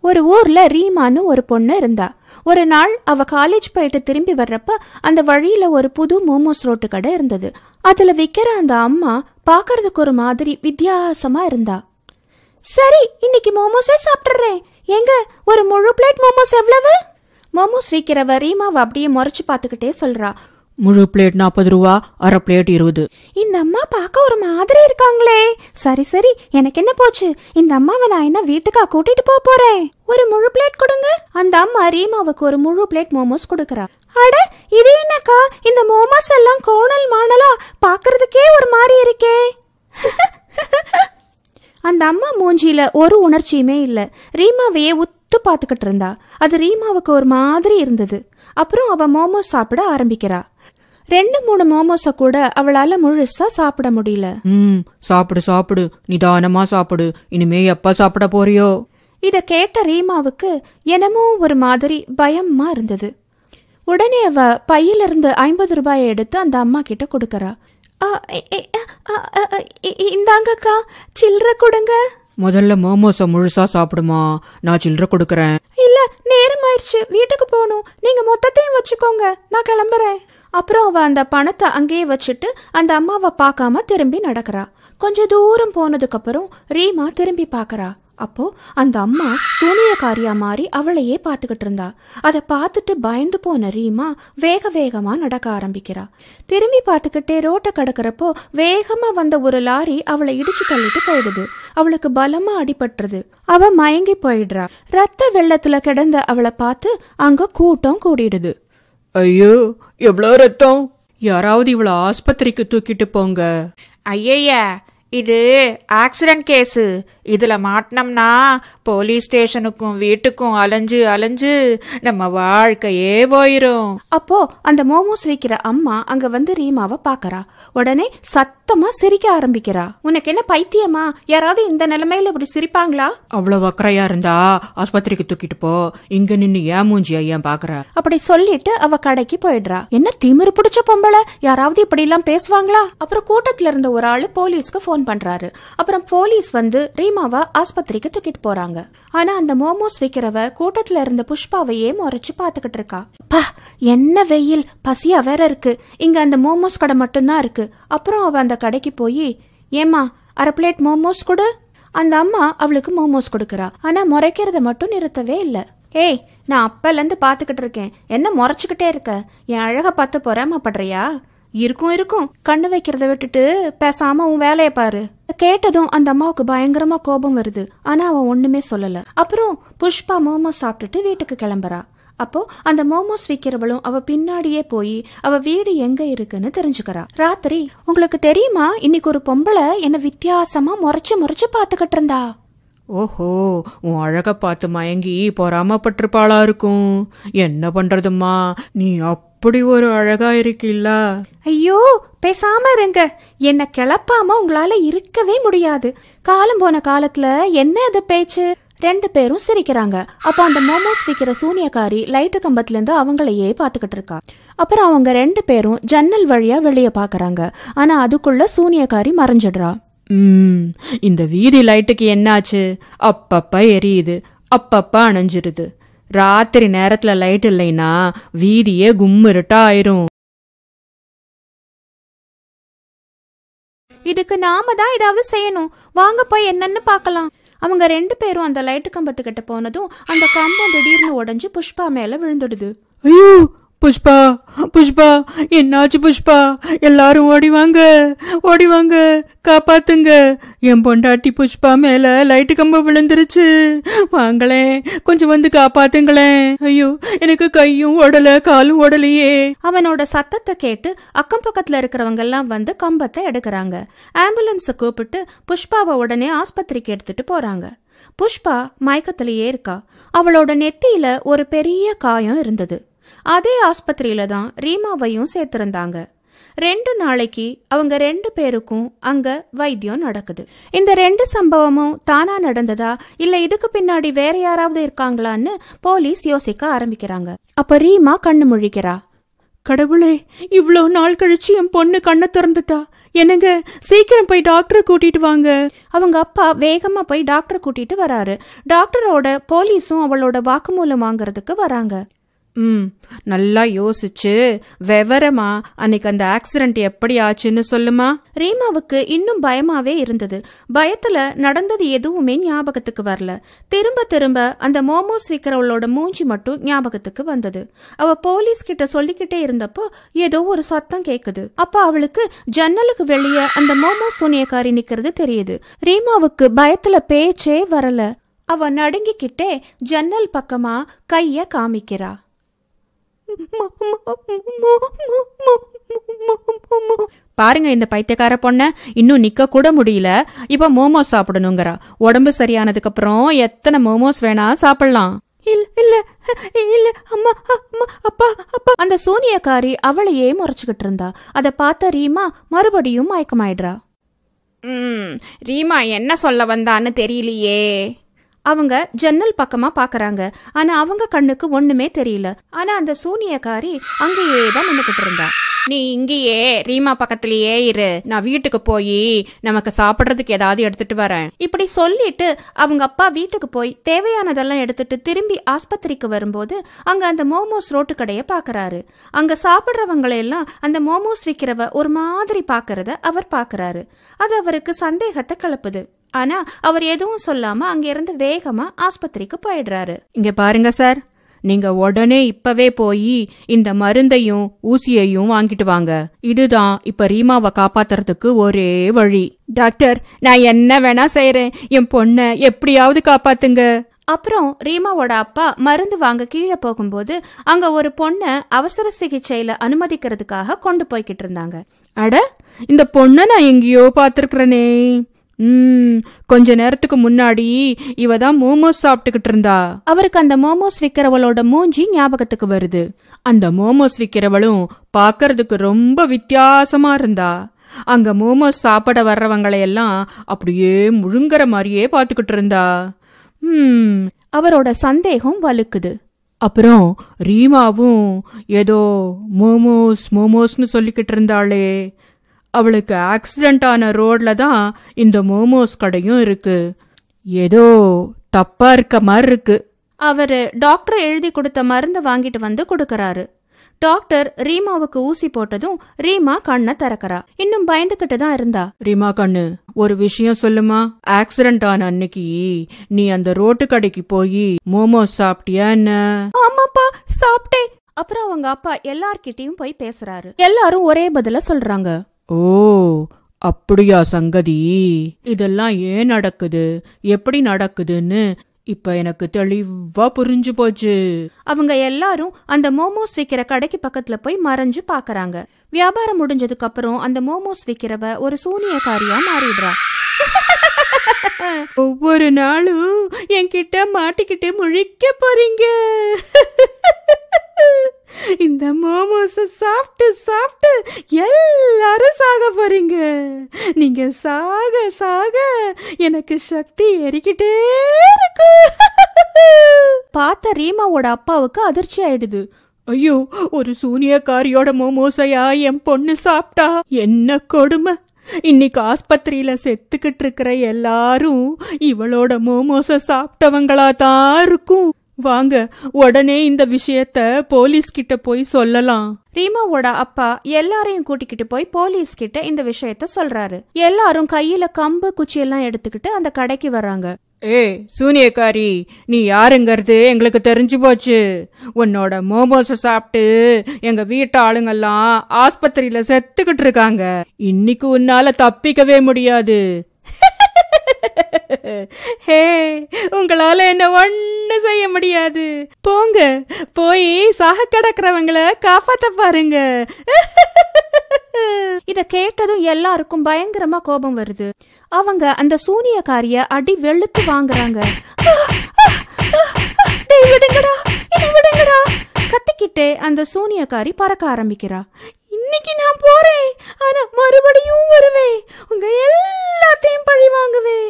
ஒரு ஊர்ல ரீமான்னு ஒரு பொண்ணு இருந்தா. ஒரு நாள் அவ காலேஜ் போயிட்டு திரும்பி வர்றப்ப அந்த வழியில ஒரு புது மோமோஸ் ரோட்டு கடை இருந்தது. அதுல விக்கிற அந்த அம்மா பாக்குறதுக்கு ஒரு மாதிரி வித்தியாசமா இருந்தா. சரி, இன்னைக்கு மோமோஸே சாப்பிட்டுறேன். எங்க ஒரு முழு பிளேட் மோமோஸ் எவ்வளவு? மோமோஸ் விக்கிறவ ரீமாவை அப்படியே முறைச்சு பாத்துக்கிட்டே சொல்றா. முழு பிளேட் 40 ரூபா, அரை பிளேட் 20. இந்த அம்மா பார்க்க ஒரு மாதிரி இருக்காங்களே. சரி சரி, எனக்கு என்ன போச்சு? இந்த அம்மாவை நான் என்ன வீட்டுக்கா கூட்டிட்டு போறேன்? ஒரு முழு பிளேட் கொடுங்க. அந்த அம்மா ரீமாவுக்கு ஒரு முழு பிளேட் மோமோஸ் கொடுக்கறா. அட, இது என்னக்கா, இந்த மோமோஸ் எல்லாம் கோணல் மாணலா பாக்குறதுக்கே ஒரு மாதிரி இருக்கே. அந்த அம்மா மூஞ்சியில ஒரு உணர்ச்சியுமே இல்ல. ரீமாவையே உத்து பாத்துக்கிட்டு இருந்தா. அது ரீமாவுக்கு ஒரு மாதிரி இருந்தது. அப்புறம் அவ மோமோஸ் சாப்பிட ஆரம்பிக்கிறா. 2-3 மோமோஸ கூட அவளால முழுசா சாப்பிட முடியல. சாப்பிடு சாப்பிடு, நிதானமா சாப்பிடு. இனிமே எப்ப சாப்பிட போறியோ? இத கேட்ட ரீமாவுக்கு என்னமோ ஒரு மாதிரி பயமா இருந்தது. உடனே அவ பையிலிருந்து 50 ரூபாயை எடுத்து அந்த அம்மா கிட்ட கொடுக்கறா. இந்தாங்கக்கா, சில்லற கொடுங்க. முதல்ல மோமோஸ முழுசா சாப்பிடுமா, நான் சில்லற கொடுக்கறேன். இல்ல, நேரம் ஆயிடுச்சு, வீட்டுக்கு போகணும். நீங்க மொத்தத்தையும் வச்சுக்கோங்க, நான் கிளம்புறேன். அப்புறம் அவ அந்த பணத்தை அங்கேயே வச்சுட்டு அந்த அம்மாவை பார்க்காம திரும்பி நடக்கிறா. கொஞ்ச தூரம் போனதுக்கு அப்புறம் ரீமா திரும்பி பாக்குறா. அப்போ அந்த அம்மா சூனியக்காரியா மாறி அவளையே பாத்துக்கிட்டு இருந்தா. அதை பார்த்துட்டு பயந்து போன ரீமா வேக வேகமா நடக்க ஆரம்பிக்கிறா. திரும்பி பார்த்துக்கிட்டே ரோட்டை கடக்கிறப்போ வேகமா வந்த ஒரு லாரி அவளை இடிச்சு தள்ளிட்டு போயிடுது. அவளுக்கு பலமா அடிபட்டுருது. அவ மயங்கி போயிடுறா. ரத்த வெள்ளத்துல கிடந்த அவளை பார்த்து அங்க கூட்டம் கூடிடுது. ஐயோ, எவ்வளவு ரத்தம்! யாராவது இவளை ஆஸ்பத்திரிக்கு தூக்கிட்டு போங்க. ஐய, இது ஆக்சிடென்ட் கேஸு. இதுல மாட்டினோம்னா போலீஸ் ஸ்டேஷனுக்கும் வீட்டுக்கும் அலைஞ்சு அலைஞ்சு நம்ம வாழ்க்கையே போயிரும். அப்போ அந்த மோமோஸ் விக்கிற அம்மா அங்க வந்து ரீமாவை பாக்கறா. உடனே சத்தமா சிரிக்க ஆரம்பிக்கிறா. உனக்கு என்ன பைத்தியமா? யாராவது இந்த நிலைமையில இப்படி சிரிப்பாங்களா? அவ்வளவு அக்கறையா இருந்தா ஆஸ்பத்திரிக்கு தூக்கிட்டு போ. இங்க நின்னு ஏன் மூஞ்சியா ஏன் பாக்குற? அப்படி சொல்லிட்டு அவ கடைக்கு போயிடுறா. என்ன திமிரு பிடிச்ச பொம்பளை, யாராவது இப்படி எல்லாம் பேசுவாங்களா? அப்புறம் கூட்டத்துல இருந்த ஒரு ஆளு போலீஸ்க்கு போன் பண்றாரு. அப்புறம் போலீஸ் வந்து ரீமாவை ஆஸ்பத்திரிக்கு தூக்கிட்டு போறாங்க. ஆனா அந்த மோமோஸ் விக்கிறவ கூட்டத்துல இருந்த புஷ்பாவையே முறைச்சு பாத்துக்கிட்டு இருக்கா. பா, என்ன வெயில், பசியா வேற இருக்கு. இங்க அந்த மோமோஸ் கடை மட்டும்தான் இருக்கு. அப்புறம் அவ அந்த கடைக்கு போய், ஏமா அரை பிளேட் மோமோஸ் கொடு. அந்த அம்மா அவளுக்கு மோமோஸ் கொடுக்கறா. ஆனா முறைக்கிறத மட்டும் நிறுத்தவே இல்ல. ஏய், நான் அப்பல இருந்து பாத்துக்கிட்டு இருக்கேன், என்ன முறைச்சுக்கிட்டே இருக்க? என் அழக பார்த்து பொறாமப்படுறியா? இருக்கும், கண்ணு வைக்கிறத விட்டுட்டு பேசாம உன் வேலைய பாரு. கேட்டதும் அந்த அம்மாவுக்கு பயங்கரமா கோபம் வருது. ஆனா அவன் ஒண்ணுமே சொல்லல. அப்புறம் புஷ்பா மோமோஸ் சாப்பிட்டுட்டு வீட்டுக்கு கிளம்புறா. அப்போ அந்த மோமோஸ் விக்கிறவளும் அவ பின்னாடியே போய் அவ வீடு எங்க இருக்குன்னு தெரிஞ்சுக்கிறா. ராத்திரி, உங்களுக்கு தெரியுமா, இன்னைக்கு ஒரு பொம்பளை என்ன வித்தியாசமா முறைச்சு பாத்துக்கிட்டு இருந்தா. ஓஹோ, உன் அழக பார்த்து மயங்கி பொறாமப்பட்டிருப்பாளா இருக்கும். என்ன பண்றதுமா, நீ அப்படி ஒரு அழகா இருக்கில்ல. ஐயோ, பேசாம இருங்க. என்ன கிளப்பாம உங்களால இருக்கவே முடியாது. காலம் போன காலத்துல என்ன அது பேச்சு? 2 பேரும் சிரிக்கிறாங்க. அப்ப அந்த மோமோஸ் விக்கிற சூனியக்காரி லைட்டு கம்பத்துல இருந்து அவங்களையே பாத்துக்கிட்டு இருக்கா. அப்புறம் அவங்க 2 பேரும் ஜன்னல் வழியா வெளிய பாக்குறாங்க. ஆனா அதுக்குள்ள சூனியக்காரி மறைஞ்சிடுறா. இந்த வீதி லைட்டுக்கு என்னாச்சு? அப்பப்ப எரியுது, அப்பப்ப அணைஞ்சிருது. ராத்திரி நேரத்துல லைட் இல்லைன்னா வீதியே கும்மிருட்டா ஆயிரும். இதுக்கு நாம தான் ஏதாவது செய்யணும். வாங்க போய் என்னன்னு பாக்கலாம். அவங்க 2 பேரும் அந்த லைட்டு கம்பத்துக்கிட்ட போனதும் அந்த கம்பம் திடீர்னு உடைஞ்சு புஷ்பா மேல விழுந்துடுது. ஐயோ, புஷ்பா, புஷ்பா, என்னாச்சு புஷ்பா? எல்லாரும் ஓடி வாங்க, காப்பாத்துங்க. என் பொண்டாட்டி புஷ்பா மேல லைட்டு கம்பம் விழுந்துருச்சு. வாங்களேன், கொஞ்சம் வந்து காப்பாத்துங்களேன். ஐயோ, எனக்கு கையும் ஓடல, காலும் ஓடலையே. அவனோட சத்தத்தை கேட்டு அக்கம் பக்கத்துல இருக்கிறவங்க எல்லாம் வந்து கம்பத்தை எடுக்கிறாங்க. ஆம்புலன்ஸை கூப்பிட்டு புஷ்பாவை உடனே ஆஸ்பத்திரிக்கு எடுத்துட்டு போறாங்க. புஷ்பா மயக்கத்திலேயே இருக்கா. அவளோட நெத்தியில ஒரு பெரிய காயம் இருந்தது. அதே ஆஸ்பத்திரியில தான் ரீமாவையும் சேர்த்திருந்தாங்க. 2 நாளைக்கு அவங்க 2 பேருக்கும் அங்க வைத்தியம் நடக்குது. இந்த 2 சம்பவமும் தானா நடந்ததா இல்ல இதுக்கு பின்னாடி வேற யாராவது இருக்காங்களான்னு போலீஸ் யோசிக்க ஆரம்பிக்கிறாங்க. அப்ப ரீமா கண்ணு முழிக்கிறா. கடவுளே, இவ்வளவு நாள் கழிச்சு என் பொண்ணு கண்ணை திறந்துட்டா. என்னங்க, சீக்கிரம் போய் டாக்டரை கூட்டிட்டு வாங்க. அவங்க அப்பா வேகமா போய் டாக்டர் கூட்டிட்டு வராரு. டாக்டரோட போலீஸும் அவளோட வாக்குமூலம் வாங்குறதுக்கு வராங்க. நல்லா யோசிச்சு விவரமா அன்னைக்கு அந்த ஆக்சிடென்ட் எப்படி ஆச்சுன்னு சொல்லுமா. ரீமாவுக்கு இன்னும் பயமாவே இருந்தது. பயத்துல நடந்தது எதுவுமே ஞாபகத்துக்கு வரல. திரும்ப திரும்ப அந்த மோமோஸ் விக்கிறவளோட மூஞ்சி மட்டும் ஞாபகத்துக்கு வந்தது. அவ போலீஸ் கிட்ட சொல்லிக்கிட்டே இருந்தப்போ ஏதோ ஒரு சத்தம் கேக்குது. அப்ப அவளுக்கு ஜன்னலுக்கு வெளியே அந்த மோமோஸ் சூனியக்காரி நிக்கிறது தெரியுது. ரீமாவுக்கு பயத்துல பேச்சே வரல. அவ நடுங்கிக்கிட்டே ஜன்னல் பக்கமா கைய காமிக்கிறா. பாருங்க, இந்த பைத்தியக்கார பொண்ண இன்னும் நிக்க கூட முடியல. இப்ப மோமோஸ் சாப்பிடணுங்கிறா. உடம்பு சரியானதுக்கு அப்புறம் எத்தனை மோமோஸ் வேணா சாப்பிடலாம். இல்ல இல்ல அம்மா அம்மா அப்பா அப்பா. அந்த சூனியக்காரி அவளையே முறைச்சுக்கிட்டு இருந்தா. அதை பார்த்த ரீமா மறுபடியும் மயக்கமாயிடுறா. ரீமா என்ன சொல்ல வந்தான்னு தெரியலையே. அவங்க ஜன்னல் பக்கமா பாக்குறாங்க. ஆனா அவங்க கண்ணுக்கு ஒண்ணுமே தெரியல. ஆனா அந்த சூனியக்காரி அங்கேயே தான் நின்னுக்கிட்டு இருந்தா. நீ இங்கேயே ரீமா பக்கத்திலேயே இரு, நான் வீட்டுக்கு போய் நமக்கு சாப்பிட்றதுக்கு ஏதாவது எடுத்துட்டு வரேன். இப்படி சொல்லிட்டு அவங்க அப்பா வீட்டுக்கு போய் தேவையானதெல்லாம் எடுத்துட்டு திரும்பி ஆஸ்பத்திரிக்கு வரும்போது அங்க அந்த மோமோஸ் ரோட்டு கடையை பாக்குறாரு. அங்க சாப்பிட்றவங்களையெல்லாம் அந்த மோமோஸ் விற்கிறவ ஒரு மாதிரி பாக்குறத அவர் பாக்குறாரு. அது அவருக்கு சந்தேகத்தை கிளப்புது. ஆனா அவர் எதுவும் சொல்லாம அங்க இருந்து வேகமா ஆஸ்பத்திரிக்கு போயிடுறாரு. இங்க பாருங்க சார், நீங்க உடனே இப்பவே போய் இந்த மருந்தையும் ஊசியையும் வாங்கிட்டு வாங்க. இதுதான் இப்ப ரீமாவை காப்பாத்துறதுக்கு ஒரே வழி. டாக்டர், நான் என்ன வேணா செய்யறேன், என் பொண்ண எப்படியாவது காப்பாத்துங்க. அப்புறம் ரீமாவோட அப்பா மருந்து வாங்க கீழே போகும்போது அங்க ஒரு பொண்ண அவசர சிகிச்சையில அனுமதிக்கிறதுக்காக கொண்டு போய்கிட்டு இருந்தாங்க. அட, இந்த பொண்ண நான் எங்கேயோ பாத்துருக்கிறனே. கொஞ்ச நேரத்துக்கு முன்னாடி இவதான் மோமோஸ் சாப்பிட்டுக்கிட்டு இருந்தா. அவருக்கு அந்த மோமோஸ் விக்கிறவளோட மூஞ்சி ஞாபகத்துக்கு வருது. அந்த மோமோஸ் விக்கிறவளும் பாக்கறதுக்கு ரொம்ப வித்தியாசமா இருந்தா. அங்க மோமோஸ் சாப்பிட வர்றவங்களையெல்லாம் அப்படியே முழுங்குற மாதிரியே பாத்துக்கிட்டு இருந்தா. அவரோட சந்தேகம் வலுக்குது. அப்புறம் ரீமாவும் ஏதோ மோமோஸ் மோமோஸ்னு சொல்லிக்கிட்டு இருந்தாளே. அவளுக்கு ஆக்சிடென்ட் ஆன ரோட்ல தான் இந்த மோமோஸ் கடையும் இருக்கு. ஏதோ தப்பா இருக்க மாதிரி இருக்கு. அவரு டாக்டர் எழுதி கொடுத்த மருந்து வாங்கிட்டு வந்து கொடுக்கறாரு. டாக்டர் ரீமாவுக்கு ஊசி போட்டதும் ரீமா கண்ணை திறக்கறா. இன்னும் பயந்துகிட்டு தான் இருந்தா. ரீமா கண்ணு, ஒரு விஷயம் சொல்லுமா. ஆக்சிடென்ட் ஆன அன்னைக்கு நீ அந்த ரோட்டு கடைக்கு போய் மோமோஸ் சாப்பிட்டியா என்ன? ஆமாப்பா, சாப்பிட்டேன். அப்புறம் அவங்க அப்பா எல்லார்கிட்டயும் போய் பேசுறாரு. எல்லாரும் ஒரே பதில சொல்றாங்க. ஓ, அப்படியா சங்கதி. இதெல்லாம் ஏன் நடக்குது, எப்படி நடக்குதுன்னு இப்ப எனக்கு தெளிவா புரிஞ்சு போச்சு. அவங்க எல்லாரும் அந்த மோமோஸ் விக்கிற கடைக்கு பக்கத்துல போய் மறைஞ்சு பாக்குறாங்க. வியாபாரம் முடிஞ்சதுக்கு அப்புறம் அந்த மோமோஸ் விக்கிறவ ஒரு சூனியக்காரியா மாறிடுறா. ஒவ்வொரு நாளும் என்கிட்ட மாட்டிக்கிட்டு முழிக்க போறீங்க. இந்த மோமோஸ் சாப்பிட்டு சாப்பிட்டு எல்லாரும் சாக போறீங்க. நீங்க சாக சாக எனக்கு சக்தி ஏறிக்கிட்டே இருக்கு. பார்த்த ரீமாவோட அப்பாவுக்கு அதிர்ச்சி ஆயிடுது. ஐயோ, ஒரு சூனியக்காரியோட மோமோஸையா என் பொண்ணு சாப்பிட்டா? என்ன கொடுமை. இன்னைக்கு ஆஸ்பத்திரியில செத்துக்கிட்டு இருக்கிற எல்லாரும் இவளோட மோமோஸ சாப்பிட்டவங்களா தான் இருக்கும். வாங்க, உடனே இந்த விஷயத்த போலீஸ் கிட்ட போய் சொல்லலாம். ரீமாவோட அப்பா எல்லாரையும் கூட்டிக்கிட்டு போய் போலீஸ் கிட்ட இந்த விஷயத்த சொல்றாரு. எல்லாரும் கையில கம்பு குச்சி எல்லாம் எடுத்துக்கிட்டு அந்த கடைக்கு வர்றாங்க. ஏய் சூனியக்காரி, நீ யாருங்கிறது எங்களுக்கு தெரிஞ்சு போச்சு. உன்னோட மோமோஸ சாப்பிட்டு எங்க வீட்டு ஆளுங்கெல்லாம் ஆஸ்பத்திரியில செத்துக்கிட்டு இருக்காங்க. இன்னைக்கு உன்னால தப்பிக்கவே முடியாது. ஹே, உங்களால என்ன ஒண்ணு செய்ய முடியாது. போங்க, போய் சாக கிடக்கிறவங்கள காப்பாத்த பாருங்க. இத கேட்டதும் எல்லாருக்கும் பயங்கரமா கோபம் வருது. அவங்க அந்த சூனியக்காரிய அடி வெளுத்து வாங்குறாங்க. கத்திக்கிட்டே அந்த சூனியக்காரி பறக்க ஆரம்பிக்கிறா. இன்னைக்கு நான் போறேன், ஆனா மறுபடியும் வருவேன், உங்க எல்லாத்தையும் பழி வாங்குவேன்.